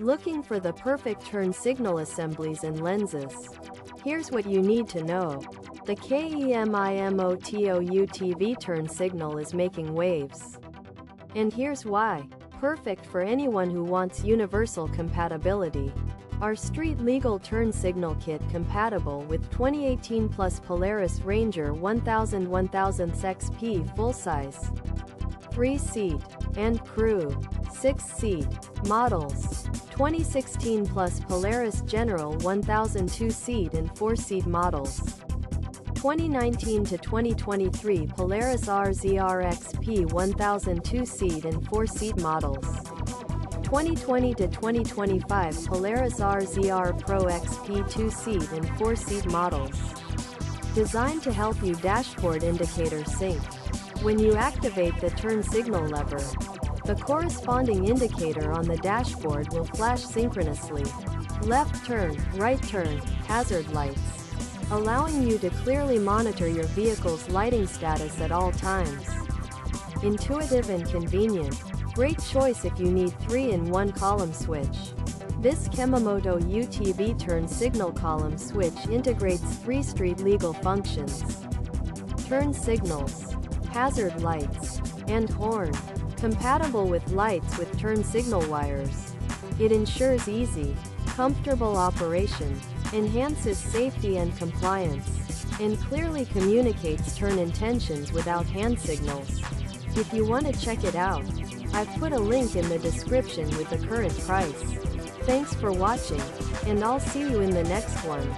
Looking for the perfect turn signal assemblies and lenses? Here's what you need to know. The KEMIMOTO UTV turn signal is making waves. And here's why. Perfect for anyone who wants universal compatibility. Our street-legal turn signal kit compatible with 2018 plus Polaris Ranger 1000 XP full-size, 3-seat, and crew, 6-seat, models. 2016 plus Polaris General 1000 2-seat and 4-seat models. 2019 to 2023 Polaris RZR XP 1000 2-seat and 4-seat models. 2020 to 2025 Polaris RZR Pro XP 2-seat and 4-seat models. Designed to help you dashboard indicator sync. When you activate the turn signal lever, the corresponding indicator on the dashboard will flash synchronously. Left turn, right turn, hazard lights, allowing you to clearly monitor your vehicle's lighting status at all times. Intuitive and convenient. Great choice if you need 3-in-1 column switch. This KEMIMOTO UTV turn signal column switch integrates 3 street-legal functions: turn signals, hazard lights, and horn. Compatible with lights with turn signal wires. It ensures easy, comfortable operation, enhances safety and compliance, and clearly communicates turn intentions without hand signals. If you want to check it out, I've put a link in the description with the current price. Thanks for watching, and I'll see you in the next one.